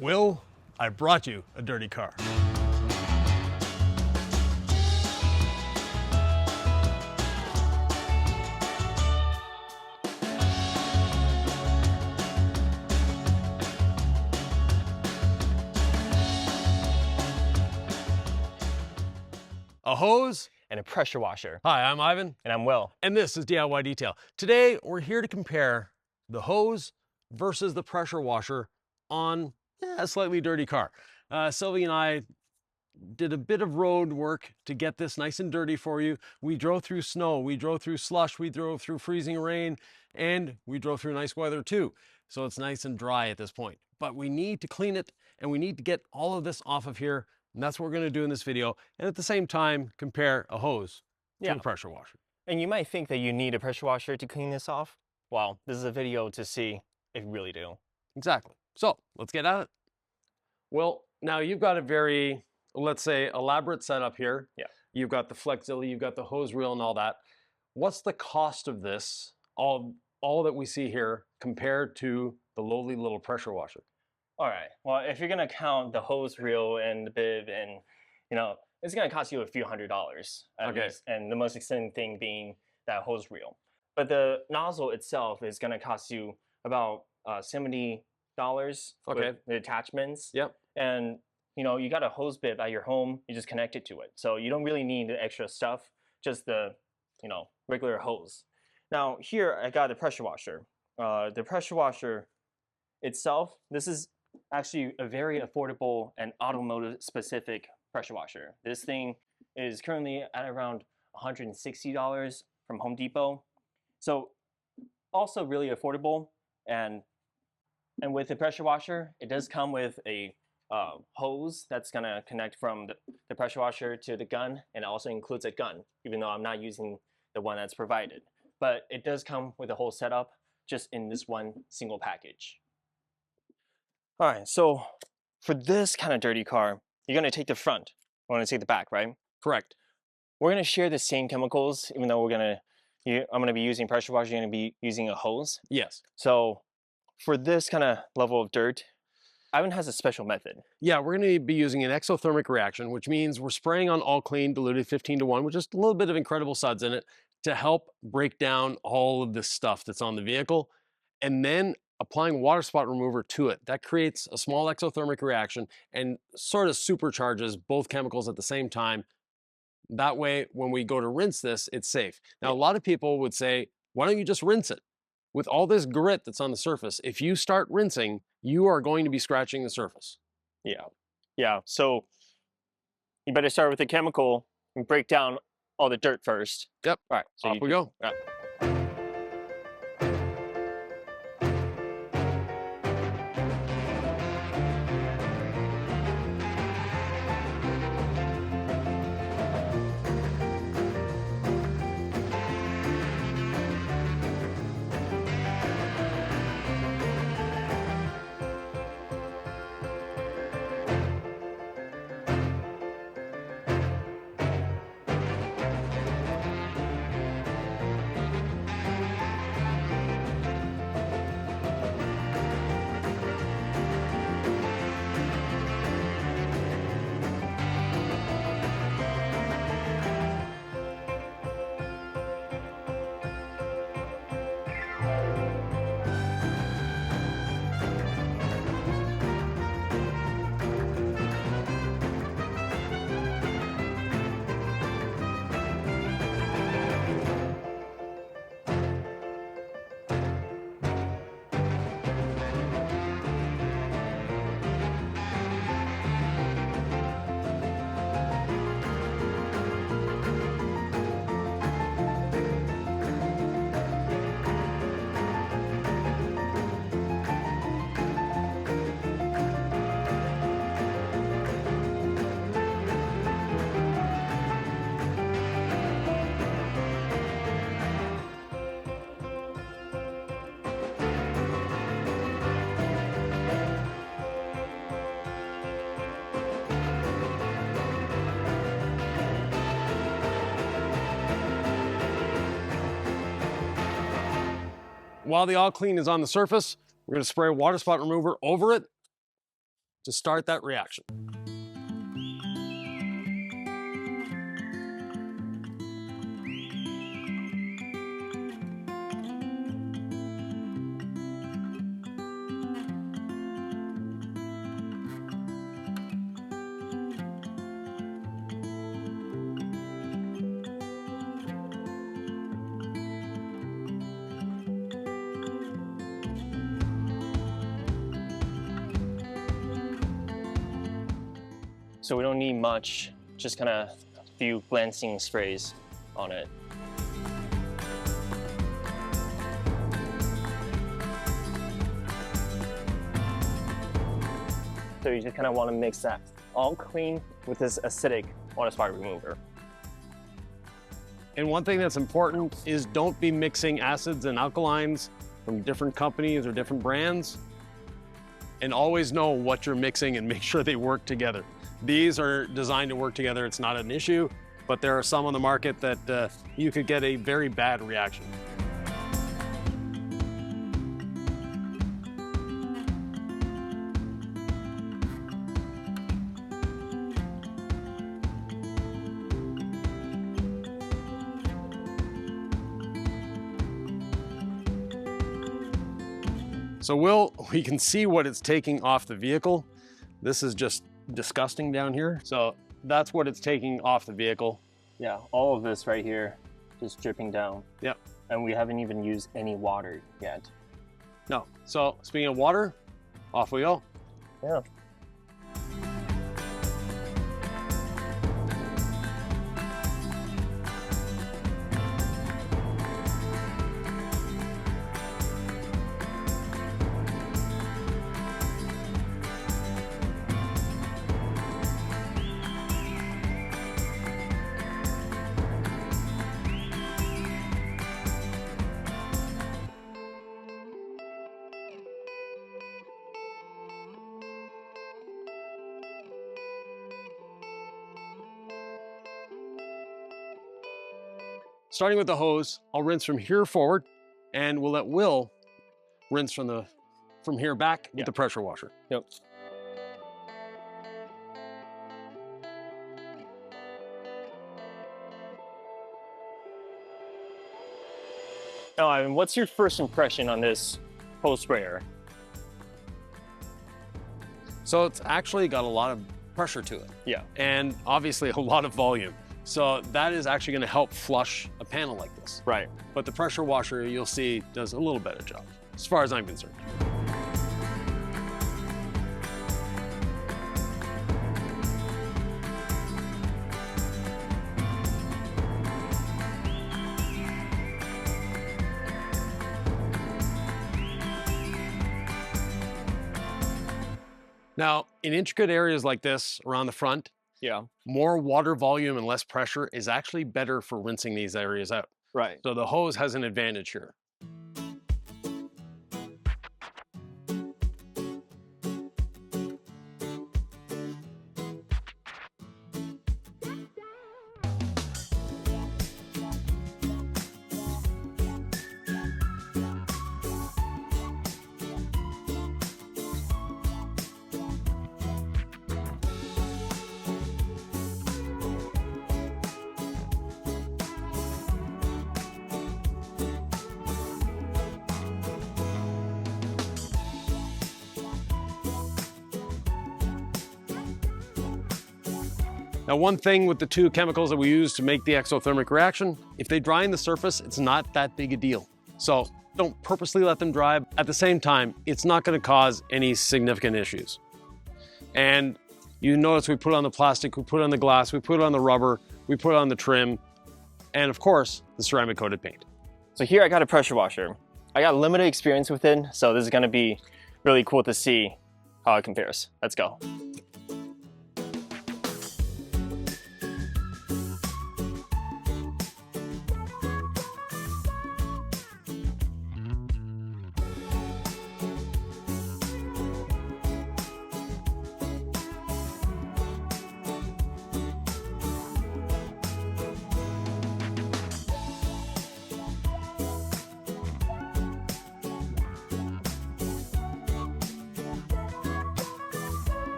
Will, I brought you a dirty car. A hose and a pressure washer. Hi, I'm Ivan. And I'm Will. And this is DIY Detail. Today, we're here to compare the hose versus the pressure washer on a slightly dirty car. Sylvie and I did a bit of road work to get this nice and dirty for you. We drove through snow, we drove through slush, we drove through freezing rain, and we drove through nice weather too. So it's nice and dry at this point. But we need to clean it, and we need to get all of this off of here. And that's what we're going to do in this video. And at the same time, compare a hose to a pressure washer. And you might think that you need a pressure washer to clean this off. Well, this is a video to see if you really do. Exactly. So let's get at it. Well, now you've got a very, let's say, elaborate setup here. Yeah. You've got the Flexzilla, you've got the hose reel and all that. What's the cost of this, all that we see here, compared to the lowly little pressure washer? All right. Well, if you're gonna count the hose reel and the bib, and it's gonna cost you a few $100s at least, and the most exciting thing being that hose reel. But the nozzle itself is gonna cost you about $70 with the attachments. Yep. And you got a hose bib at your home, you just connect it to it, so you don't really need the extra stuff, just the regular hose. Now here I got a pressure washer. The pressure washer itself, this is actually a very affordable and automotive specific pressure washer. This thing is currently at around $160 from Home Depot. So also really affordable, and with the pressure washer, it does come with a hose that's gonna connect from the pressure washer to the gun, and it also includes a gun, even though I'm not using the one that's provided. But it does come with a whole setup just in this one single package. All right, so for this kind of dirty car, you're gonna take the front. We're gonna take the back, right? Correct. We're gonna share the same chemicals, even though I'm gonna be using pressure washer, you're gonna be using a hose. Yes. So for this kind of level of dirt, Ivan has a special method. Yeah, we're going to be using an exothermic reaction, which means we're spraying on all clean diluted 15:1 with just a little bit of incredible suds in it to help break down all of this stuff that's on the vehicle, and then applying water spot remover to it. That creates a small exothermic reaction and sort of supercharges both chemicals at the same time. That way, when we go to rinse this, it's safe. Now, a lot of people would say, why don't you just rinse it? With all this grit that's on the surface, if you start rinsing, you are going to be scratching the surface. Yeah. So you better start with the chemical and break down all the dirt first. Yep. All right. So off we go. Yeah. While the all clean is on the surface, we're going to spray water spot remover over it. to start that reaction. So we don't need much, just kind of a few glancing sprays on it. So you just kind of want to mix that all clean with this acidic water spot remover. And one thing that's important is don't be mixing acids and alkalines from different companies or different brands. And always know what you're mixing and make sure they work together. These are designed to work together. It's not an issue, but there are some on the market that you could get a very bad reaction. So we can see what it's taking off the vehicle. This is just disgusting down here. So that's what it's taking off the vehicle. Yeah, all of this right here just dripping down. Yep. And we haven't even used any water yet. No. So speaking of water, off we go. Yeah. Starting with the hose, I'll rinse from here forward, and we'll let Will rinse from here back with the pressure washer. Yep. Now, Ivan, what's your first impression on this hose sprayer? So it's actually got a lot of pressure to it. Yeah. And obviously a lot of volume. So that is actually going to help flush a panel like this. Right. But the pressure washer, you'll see, does a little better job, as far as I'm concerned. Now, in intricate areas like this around the front, more water volume and less pressure is actually better for rinsing these areas out. Right. So the hose has an advantage here. Now, one thing with the two chemicals that we use to make the exothermic reaction, if they dry in the surface, it's not that big a deal. So don't purposely let them dry. At the same time, it's not going to cause any significant issues. And you notice we put it on the plastic, we put it on the glass, we put it on the rubber, we put it on the trim, and of course, the ceramic coated paint. So here I got a pressure washer. I got limited experience with it, so this is going to be really cool to see how it compares. Let's go.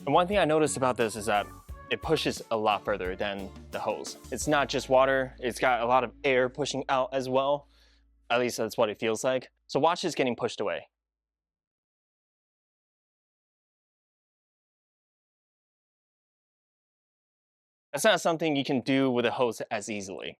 And one thing I noticed about this is that it pushes a lot further than the hose. It's not just water, it's got a lot of air pushing out as well. At least that's what it feels like. So watch this getting pushed away. That's not something you can do with a hose as easily.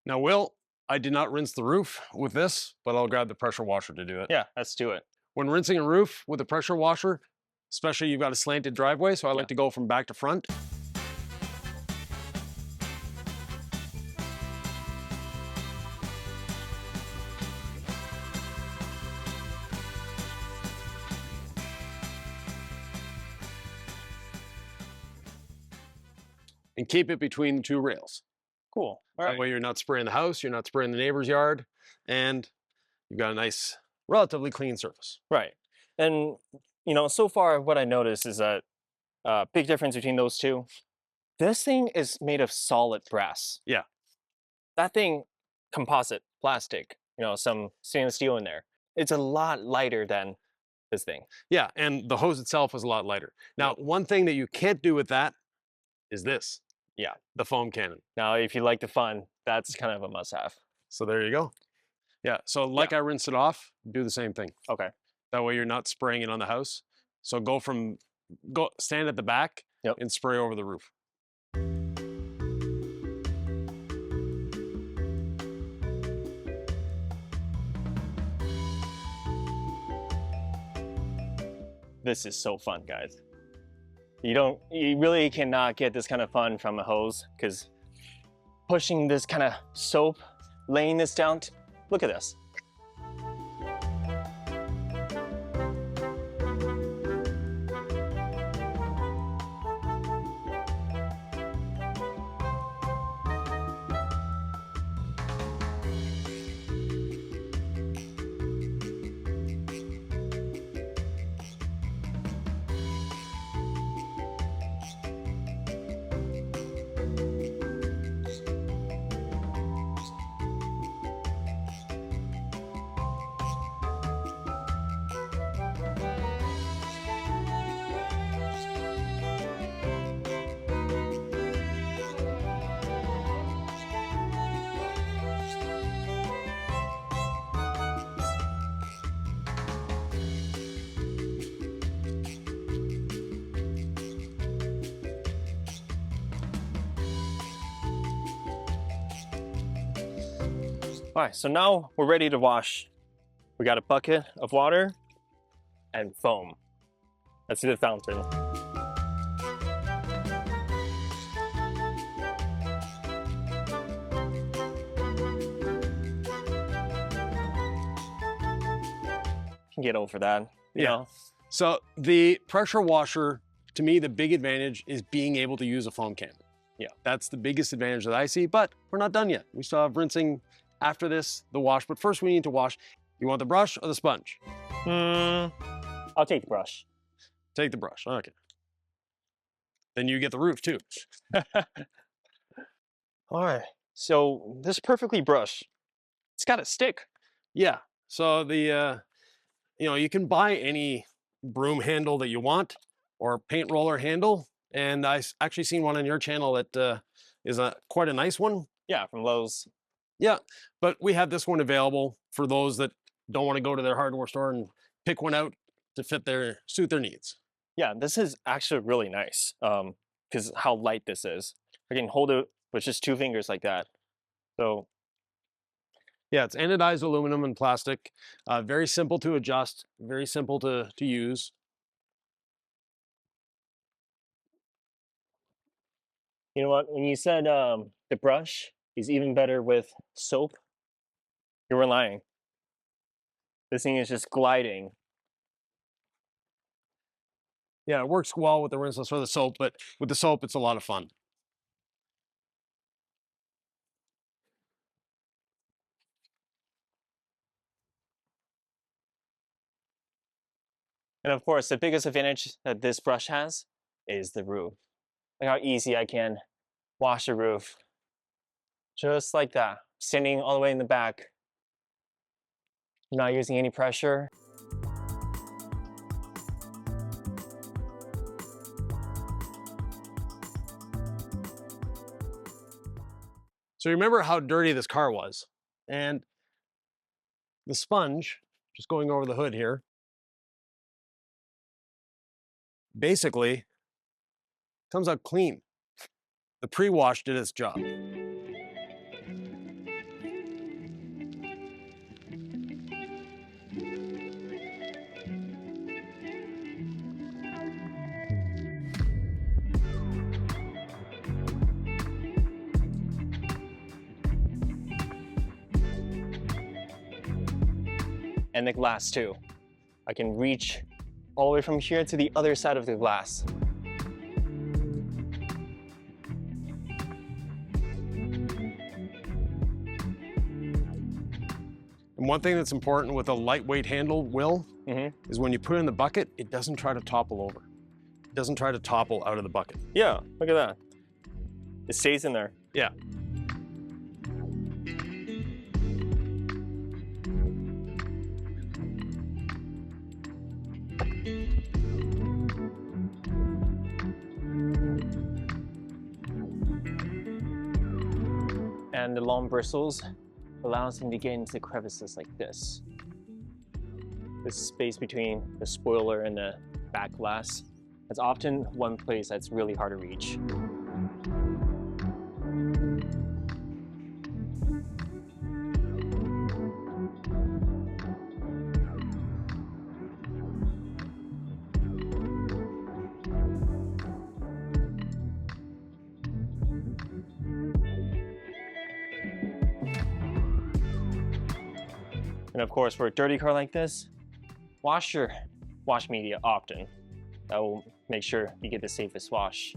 Now, Will, I did not rinse the roof with this, but I'll grab the pressure washer to do it. Yeah, let's do it. When rinsing a roof with a pressure washer, especially you've got a slanted driveway, so I Yeah. like to go from back to front. And keep it between the two rails. Cool. All That right. way you're not spraying the house, you're not spraying the neighbor's yard, and you've got a nice, relatively clean surface. Right. And so far what I noticed is that big difference between those two. This thing is made of solid brass. Yeah. That thing, composite, plastic, some stainless steel in there. It's a lot lighter than this thing. Yeah, and the hose itself is a lot lighter. Now, Yep. one thing that you can't do with that is this, Yeah. the foam cannon. Now, if you like the fun, that's kind of a must-have. So there you go. Yeah, so like I rinsed it off, do the same thing. Okay. That way you're not spraying it on the house. So go stand at the back Yep. and spray over the roof. This is so fun, guys. You really cannot get this kind of fun from a hose because pushing this kind of soap, laying this down, look at this. All right, so now we're ready to wash. We got a bucket of water and foam. Let's do the fountain. Can get over that. You Yeah. know? So the pressure washer, to me, the big advantage is being able to use a foam cannon. Yeah. That's the biggest advantage that I see, but we're not done yet. We still have rinsing after this, the wash, but first we need to wash. You want the brush or the sponge? I'll take the brush. Take the brush, okay. Then you get the roof too. All right, so this perfectly brush, it's got a stick. Yeah, so you can buy any broom handle that you want or paint roller handle. And actually seen one on your channel that is quite a nice one. Yeah, from Lowe's. Yeah, but we have this one available for those that don't want to go to their hardware store and pick one out to suit their needs. Yeah, this is actually really nice because how light this is. I can hold it with just 2 fingers like that. So Yeah, it's anodized aluminum and plastic. Very simple to adjust, very simple to use. you know what? When you said the brush is even better with soap, you were lying. This thing is just gliding. Yeah, it works well with the rinseless or the soap, but with the soap, it's a lot of fun. And of course, the biggest advantage that this brush has is the roof. Look how easy I can wash the roof. Just like that. Standing all the way in the back. Not using any pressure. So you remember how dirty this car was, and the sponge, just going over the hood here, basically comes out clean. The pre-wash did its job. And the glass too. I can reach all the way from here to the other side of the glass. And one thing that's important with a lightweight handle, Will, Mhm. is when you put it in the bucket, it doesn't try to topple over. It doesn't try to topple out of the bucket. Yeah, look at that. It stays in there. Yeah. And the long bristles allows him to get into crevices like this. This space between the spoiler and the back glass. It's often one place that's really hard to reach. And of course, for a dirty car like this, wash your wash media often. That will make sure you get the safest wash.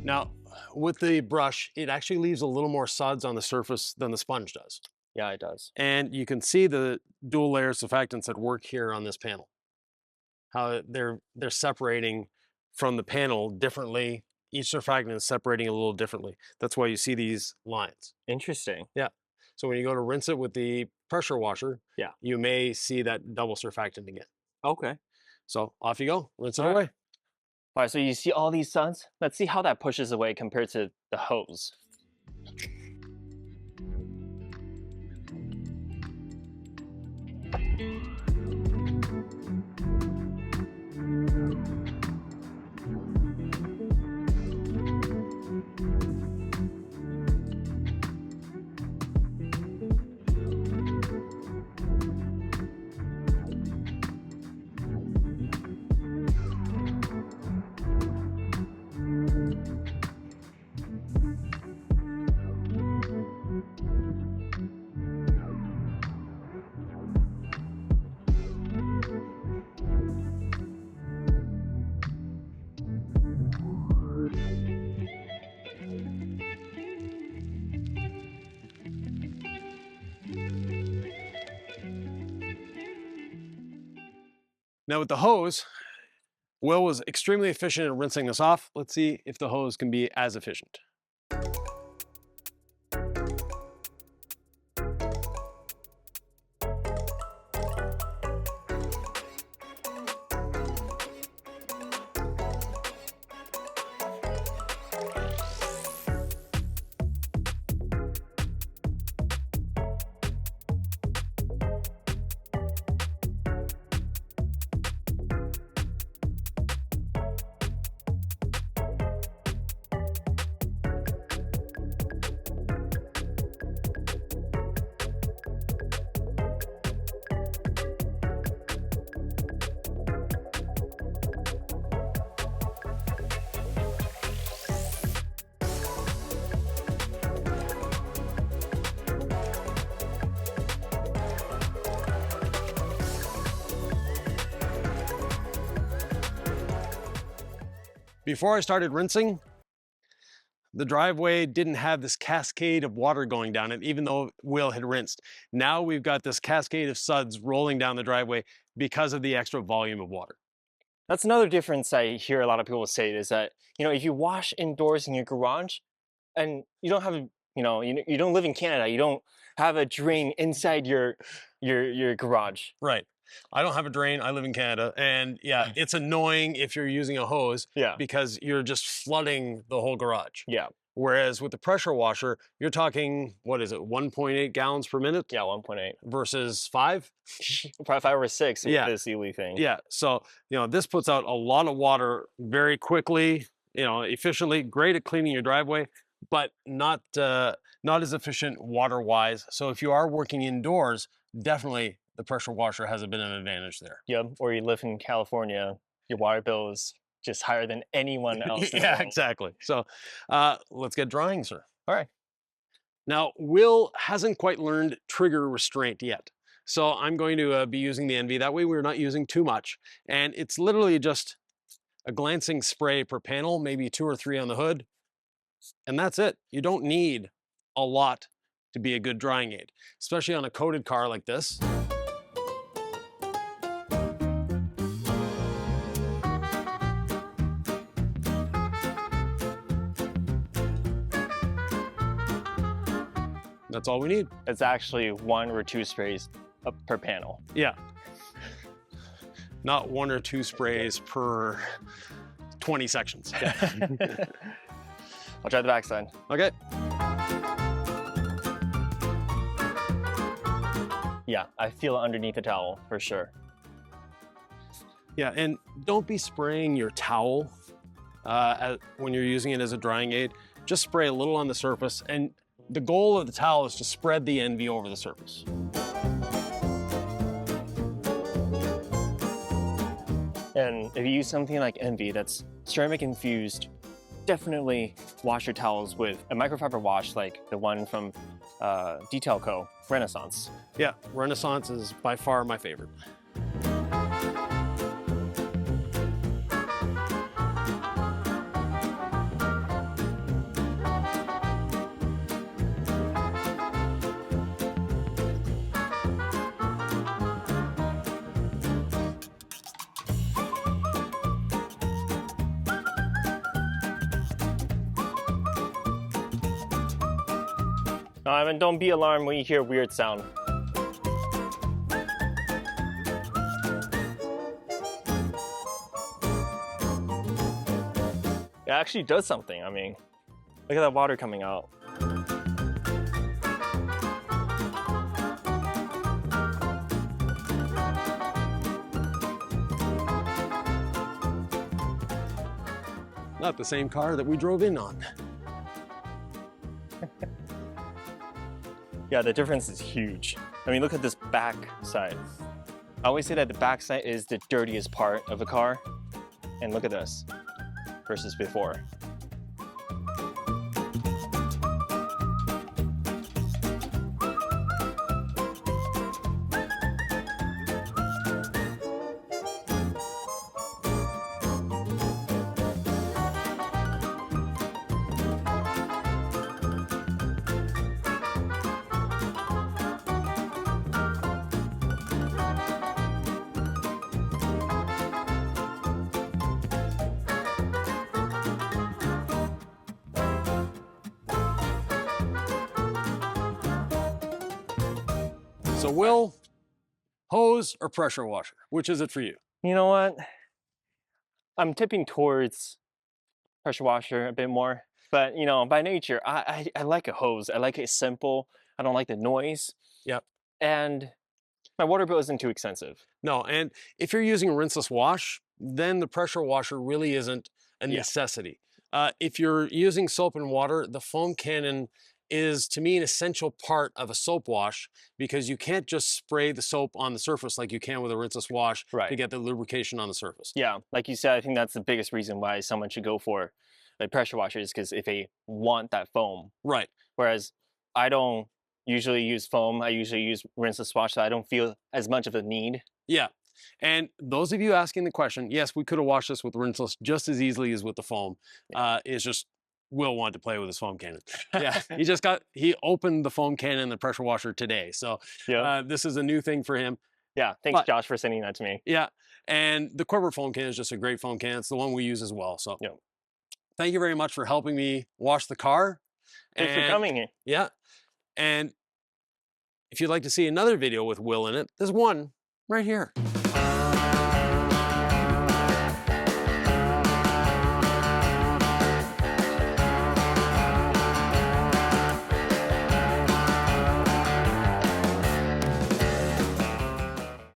Now, with the brush, it actually leaves a little more suds on the surface than the sponge does. Yeah, it does. And you can see the dual layer surfactants that work here on this panel. How they're separating from the panel differently. Each surfactant is separating a little differently. That's why you see these lines. Interesting. Yeah. So when you go to rinse it with the pressure washer, Yeah. you may see that double surfactant again. Okay. So off you go, rinse it All right. away. All right, so you see all these suds? Let's see how that pushes away compared to the hose. Now with the hose, Will was extremely efficient in rinsing this off. Let's see if the hose can be as efficient. Before I started rinsing, the driveway didn't have this cascade of water going down it, even though Will had rinsed. Now we've got this cascade of suds rolling down the driveway because of the extra volume of water. That's another difference I hear a lot of people say is that, if you wash indoors in your garage and you don't have you don't live in Canada, you don't have a drain inside your garage. Right. I don't have a drain. I live in Canada. And yeah, it's annoying if you're using a hose Yeah. because you're just flooding the whole garage. Yeah. Whereas with the pressure washer, you're talking, what is it, 1.8 gallons per minute Yeah, 1.8. versus 5? Probably 5 or 6 with Yeah. this Ely thing. Yeah. So, this puts out a lot of water very quickly, efficiently, great at cleaning your driveway, but not as efficient water wise. So if you are working indoors, definitely the pressure washer has a bit of an advantage there. Yep. Or you live in California, your water bill is just higher than anyone else in the Yeah, world. exactly. So let's get drying, sir. All right. Now, Will hasn't quite learned trigger restraint yet. So I'm going to be using the Envy. That way we're not using too much. And it's literally just a glancing spray per panel, maybe 2 or 3 on the hood. And that's it. You don't need a lot to be a good drying aid, especially on a coated car like this. That's all we need. It's actually 1 or 2 sprays per panel. Yeah. Not 1 or 2 sprays per 20 sections. Yeah. I'll try the backside. Okay. Yeah, I feel it underneath the towel for sure. Yeah, and don't be spraying your towel when you're using it as a drying aid. Just spray a little on the surface, and the goal of the towel is to spread the Envy over the surface. And if you use something like Envy that's ceramic infused, definitely wash your towels with a microfiber wash like the one from Detail Co. Renaissance. Yeah, Renaissance is by far my favorite. And don't be alarmed when you hear a weird sound. It actually does something. I mean, look at that water coming out. Not the same car that we drove in on. Yeah, the difference is huge. I mean, look at this back side. I always say that the back side is the dirtiest part of a car. And look at this versus before. So Will, hose or pressure washer? Which is it for you? You know what? I'm tipping towards pressure washer a bit more. But, by nature, I like a hose. I like it simple. I don't like the noise. Yep. And my water bill isn't too expensive. No, and if you're using a rinseless wash, then the pressure washer really isn't a necessity. If you're using soap and water, the foam cannon is, to me, an essential part of a soap wash because you can't just spray the soap on the surface like you can with a rinseless wash to get the lubrication on the surface. Yeah, like you said, I think that's the biggest reason why someone should go for a pressure washer is because if they want that foam. Right. Whereas I don't usually use foam. I usually use rinseless wash, so I don't feel as much of a need. Yeah. And those of you asking the question, yes, we could have washed this with rinseless just as easily as with the foam. Yeah. It's just Will wanted to play with his foam cannon. Yeah, he opened the foam cannon and the pressure washer today. So Yep. this is a new thing for him. Yeah. Thanks, But Josh, for sending that to me. yeah, and the Quiver foam cannon is just a great foam cannon. It's the one we use as well. So Yep. thank you very much for helping me wash the car. Thanks for And coming here. yeah, and if you'd like to see another video with Will in it, there's one right here.